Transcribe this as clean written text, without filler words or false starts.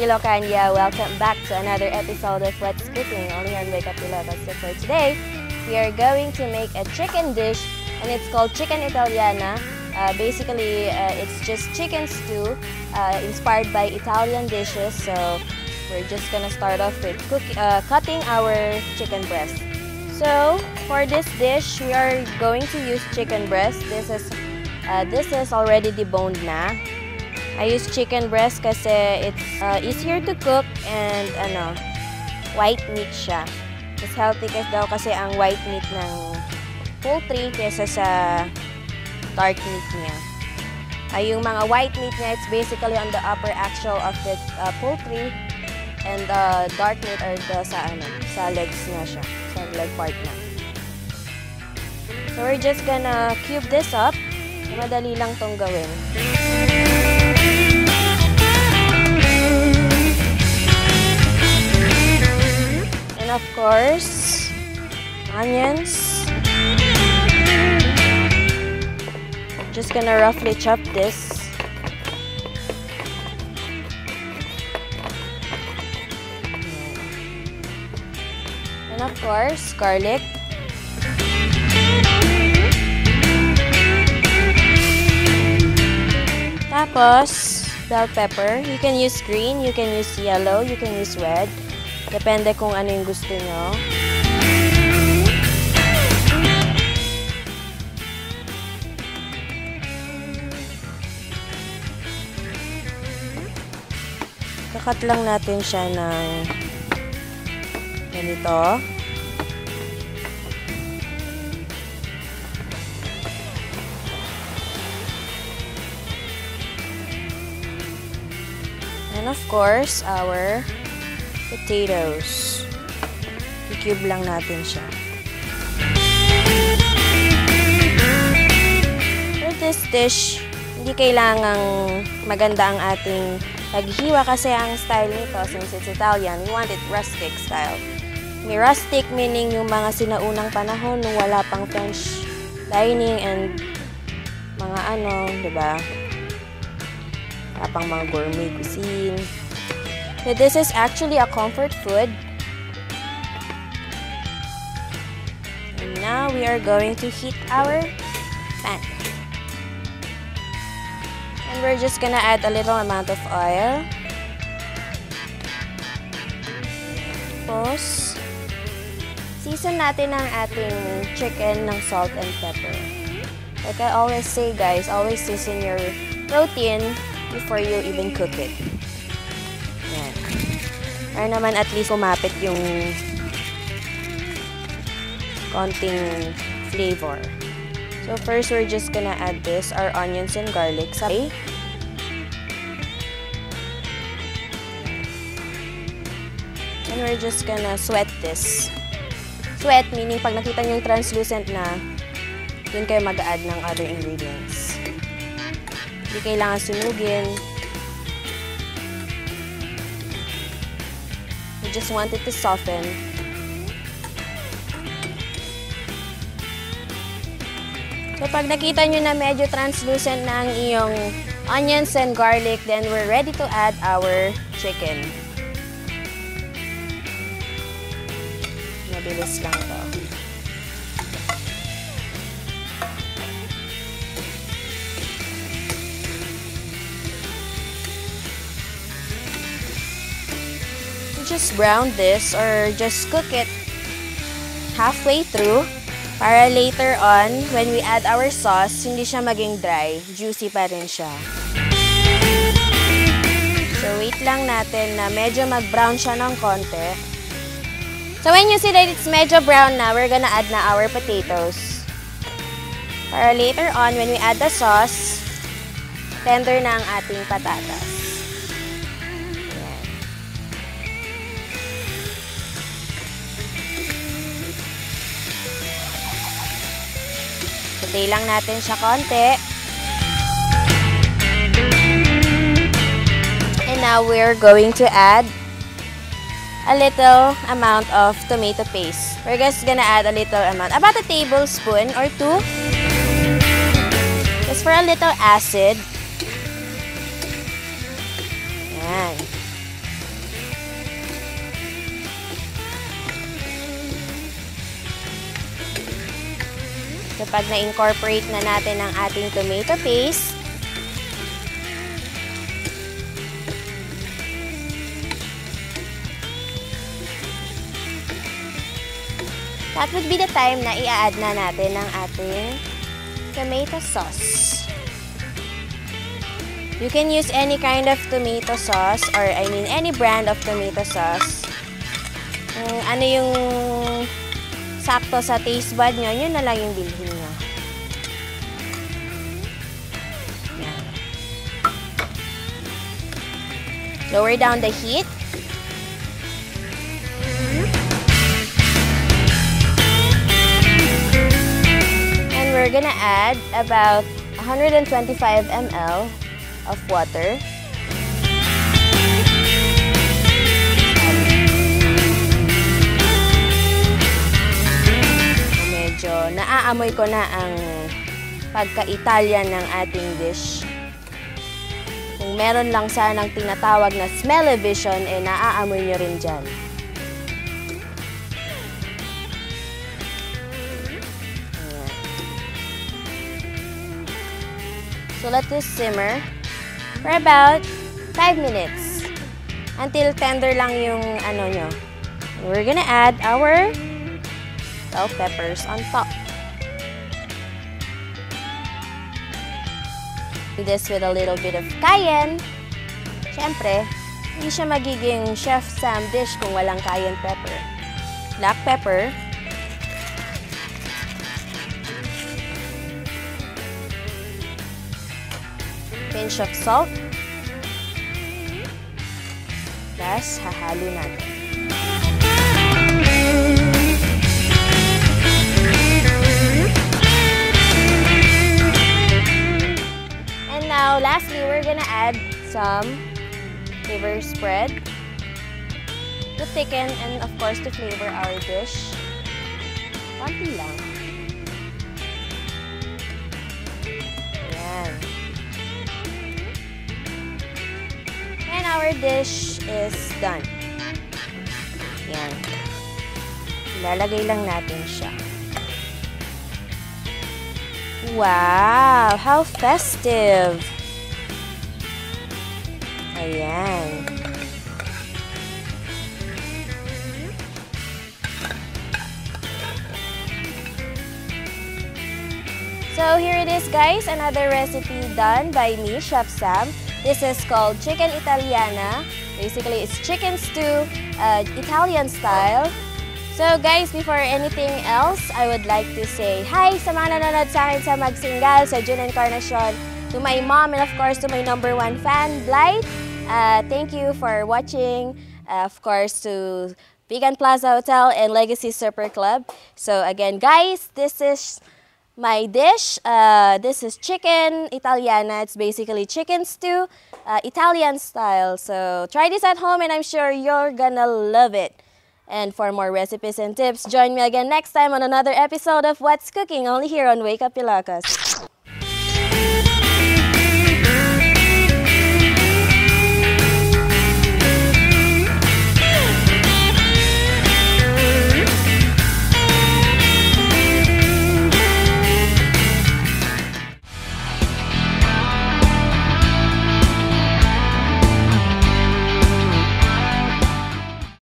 Ilocania, welcome back to another episode of What's Cooking, only on Wake Up Ilocos. So for today, we are going to make a chicken dish, and it's called Chicken Italiana. Basically, it's just chicken stew inspired by Italian dishes. So we're just gonna start off with cutting our chicken breast. So for this dish, we are going to use chicken breast. This is already deboned na. I use chicken breast kasi it's easier to cook and white meat siya. Mas healthy kasi ang white meat ng poultry kaysa sa dark meat niya. Yung mga white meat niya, it's basically on the upper axle of the poultry, and the dark meat are sa legs niya siya, sa leg part na. So we're just gonna cube this up. Madali lang tong gawin. And of course, onions. Just gonna roughly chop this. And of course, garlic. Tapos, bell pepper. You can use green, you can use yellow, you can use red. Depende kung ano yung gusto nyo. Kakat lang natin siya ng ganito. And of course, our potatoes. I-cube lang natin siya. For this dish, hindi kailangang maganda ang ating paghiwa kasi ang style nito, since it's Italian, we want it rustic style. May rustic meaning yung mga sinaunang panahon nung wala pang French dining and mga diba? Pang mga gourmet cuisine. So this is actually a comfort food. And now we are going to heat our pan. And we're just gonna add a little amount of oil. Tapos, season natin ang ating chicken ng salt and pepper. Like I always say, guys, always season your protein before you even cook it. Yan. Para naman at least kumapit yung konting flavor. So first, we're just gonna add our onions and garlic. Okay? And we're just gonna sweat this. Sweat meaning pag nakita nyo yung translucent na, dun kayo mag-add ng other ingredients. Hindi kailangan sunugin. We just want it to soften. So pag nakita nyo na medyo translucent na ang iyong onions and garlic, then we're ready to add our chicken. Mabilis lang to. Just brown this or just cook it halfway through para later on, when we add our sauce, hindi siya maging dry. Juicy pa rin siya. So, wait lang natin na medyo mag-brown siya ng konti. So, when you see that it's medyo brown na, we're gonna add na our potatoes. Para later on, when we add the sauce, tender na ang ating patatas. Saute lang natin siya konti. And now we're going to add a little amount of tomato paste. We're just gonna add a little amount, about a tablespoon or 2. Just for a little acid. Yan. So pag na-incorporate na natin ang ating tomato paste, that would be the time na i-add na natin ang ating tomato sauce. You can use any kind of tomato sauce or any brand of tomato sauce. Ano yung sakto sa taste bud nyo, yun na lang yung bilhin nyo. Yan. Lower down the heat. And we're gonna add about 125 ml of water. Medyo naaamoy ko na ang pagka-Italian ng ating dish. Kung meron lang sanang tinatawag na smell-o-vision, naaamoy nyo rin dyan. Ayan. So let this simmer for about 5 minutes until tender lang yung ano nyo. We're gonna add our bell peppers on top. Do this with a little bit of cayenne. Siyempre, hindi siya magiging Chef Sam dish kung walang cayenne pepper. Black pepper. Pinch of salt. Plus, hahalo natin. And now, lastly, we're gonna add some flavor spread to thicken and, of course, to flavor our dish. Konti lang. Ayan. And our dish is done. Yan. Ilalagay lang natin siya. Wow! How festive! Ayan. So here it is, guys. Another recipe done by me, Chef Sam. This is called Chicken Italiana. Basically, it's chicken stew, Italian style. So guys, before anything else, I would like to say hi sa mga nanonood sa akin sa Magsingal, sa June Encarnacion, to my mom, and of course to my #1 fan, Blythe. Thank you for watching. Of course to Vegan Plaza Hotel and Legacy Super Club. So again, guys, this is my dish. This is chicken Italiana. It's basically chicken stew, Italian style. So try this at home and I'm sure you're gonna love it. And for more recipes and tips, join me again next time on another episode of What's Cooking, only here on Wake Up Ilocos.